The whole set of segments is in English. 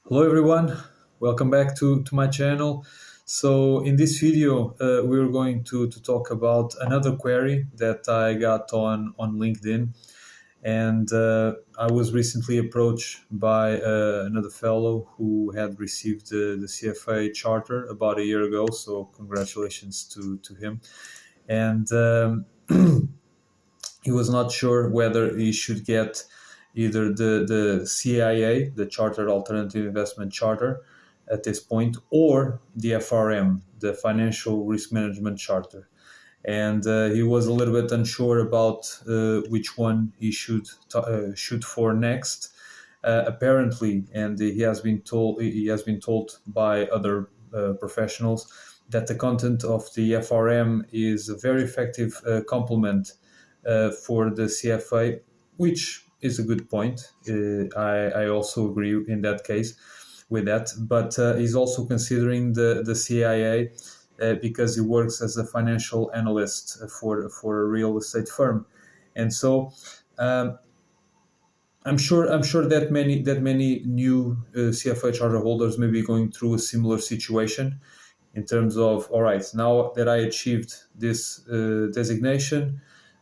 Hello everyone, welcome back to my channel. So in this video we're going to talk about another query that I got on LinkedIn, and I was recently approached by another fellow who had received the CFA charter about a year ago, so congratulations to him. And he was not sure whether he should get either the CAIA, the Chartered Alternative Investment Charter, at this point, or the FRM, the Financial Risk Management Charter. And he was a little bit unsure about which one he shoot for next. Apparently, and he has been told by other professionals that the content of the FRM is a very effective complement for the CFA, which is a good point. I also agree in that case with that, but he's also considering the CIA because he works as a financial analyst for a real estate firm, and so I'm sure that many new CFA charter holders may be going through a similar situation in terms of, all right, now that I achieved this designation,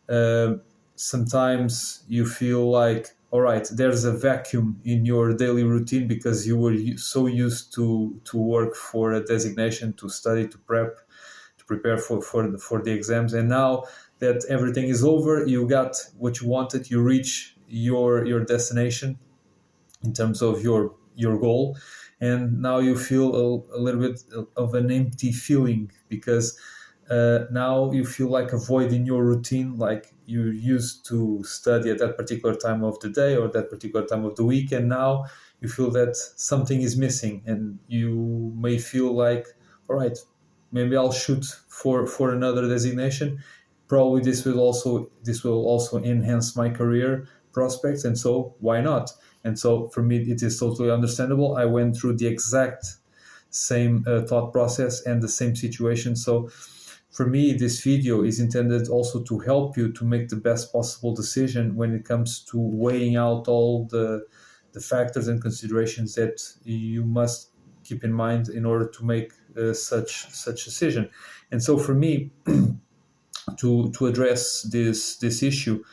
uh, sometimes you feel like, all right, there's a vacuum in your daily routine because you were so used to work for a designation, to study, to prepare for the exams, and now that everything is over, you got what you wanted, you reach your destination in terms of your goal, and now you feel a little bit of an empty feeling because now you feel like a void in your routine, like you used to study at that particular time of the day or that particular time of the week, and now you feel that something is missing, and you may feel like, all right, maybe I'll shoot for another designation. Probably this will also enhance my career prospects, and so why not? And so for me, it is totally understandable. I went through the exact same thought process and the same situation. So for me, this video is intended also to help you to make the best possible decision when it comes to weighing out all the factors and considerations that you must keep in mind in order to make such decision. And so for me, to address this issue,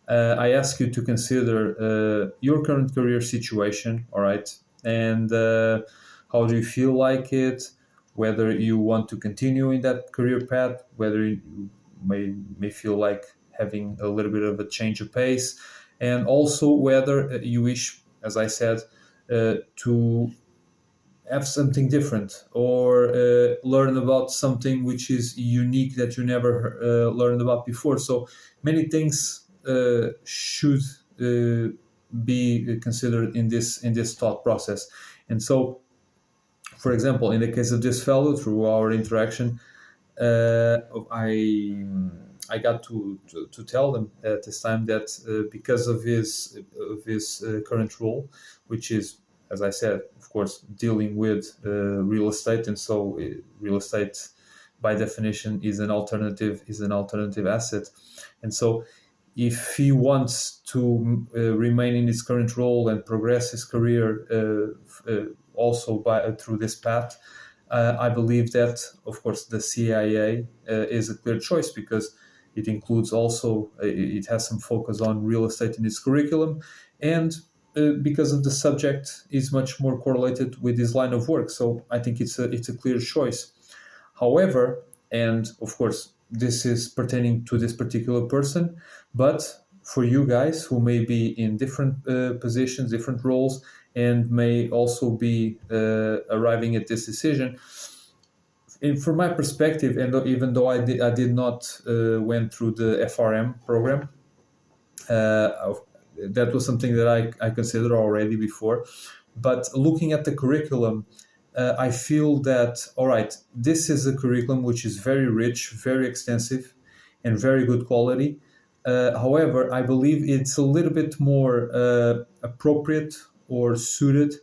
I ask you to consider your current career situation, all right, and how do you feel like it, whether you want to continue in that career path, whether you may feel like having a little bit of a change of pace, and also whether you wish, as I said, to have something different or learn about something which is unique that you never learned about before. So many things should be considered in this thought process. And so, for example, in the case of this fellow, through our interaction, I got to tell them at this time that because of his current role, which is, as I said, of course, dealing with real estate, and so real estate, by definition, is an alternative asset, and so if he wants to remain in his current role and progress his career also through this path, I believe that, of course, the CIA is a clear choice because it includes also, it has some focus on real estate in its curriculum, and because of the subject is much more correlated with his line of work. So I think it's a clear choice. However, and of course, this is pertaining to this particular person, but for you guys who may be in different positions, different roles, and may also be arriving at this decision, and from my perspective, and even though I did not went through the FRM program, that was something that I considered already before. But looking at the curriculum, I feel that, all right, this is a curriculum which is very rich, very extensive, and very good quality. However, I believe it's a little bit more appropriate or suited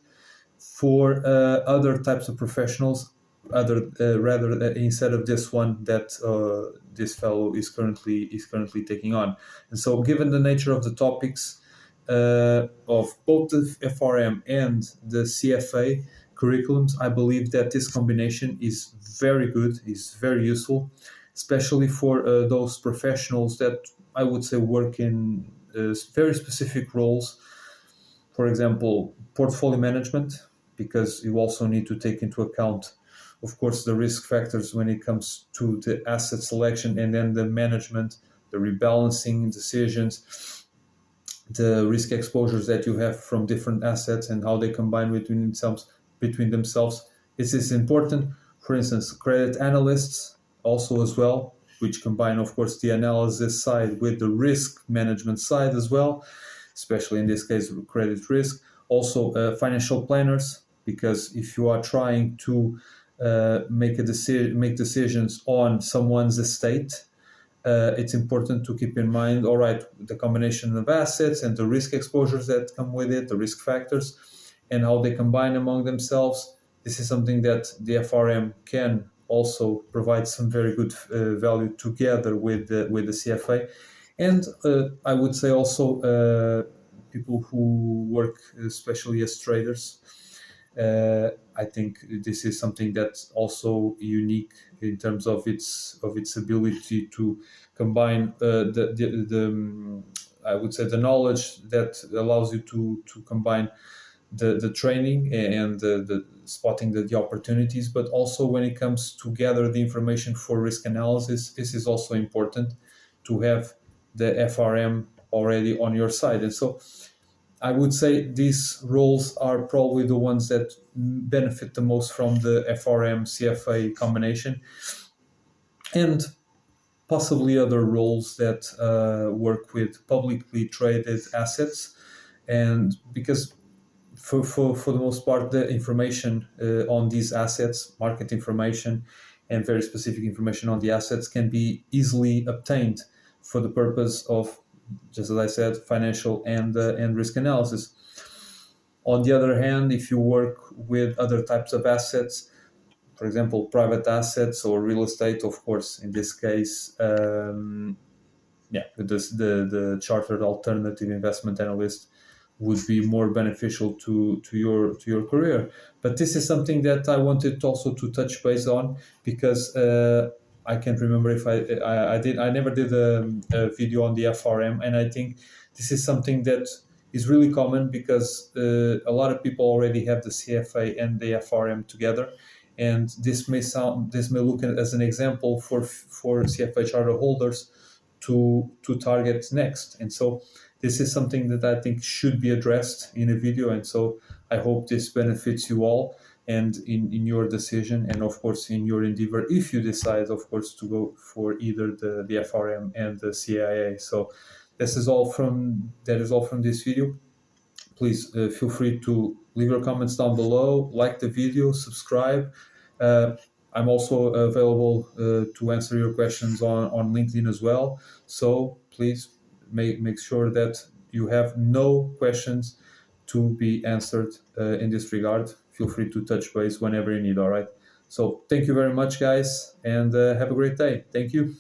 for other types of professionals, rather instead of this one that this fellow is currently taking on. And so, given the nature of the topics, of both the FRM and the CFA curriculums, I believe that this combination is very good, is very useful, especially for those professionals that I would say work in very specific roles. For example, portfolio management, because you also need to take into account, of course, the risk factors when it comes to the asset selection, and then the management, the rebalancing decisions, the risk exposures that you have from different assets and how they combine between themselves. This is important. For instance, credit analysts also as well, which combine, of course, the analysis side with the risk management side as well, especially in this case, credit risk. Also, financial planners, because if you are trying to make decisions on someone's estate, it's important to keep in mind, all right, the combination of assets and the risk exposures that come with it, the risk factors, and how they combine among themselves. This is something that the FRM can also provide some very good value together with the CFA. And I would say also people who work especially as traders. I think this is something that's also unique in terms of its ability to combine I would say the knowledge that allows you to combine the training and the spotting the opportunities, but also when it comes to gather the information for risk analysis, this is also important to have the FRM already on your side. And so I would say these roles are probably the ones that benefit the most from the FRM CFA combination, and possibly other roles that work with publicly traded assets. And because for the most part, the information on these assets, market information, and very specific information on the assets can be easily obtained for the purpose of, just as I said, financial and risk analysis. On the other hand, if you work with other types of assets, for example, private assets or real estate, of course, in this case, the chartered alternative investment analyst would be more beneficial to your career. But this is something that I wanted also to touch base on, because I can't remember if I never did a video on the FRM, and I think this is something that is really common, because a lot of people already have the CFA and the FRM together, and this may look as an example for CFA charter holders to target next. And so this is something that I think should be addressed in a video, and so I hope this benefits you all and in your decision, and of course in your endeavor, if you decide, of course, to go for either the FRM and the CAIA. So that is all from this video. Please feel free to leave your comments down below, like the video, subscribe. I'm also available to answer your questions on LinkedIn as well. So please make sure that you have no questions to be answered in this regard. Feel free to touch base whenever you need, all right? So thank you very much, guys, and have a great day. Thank you.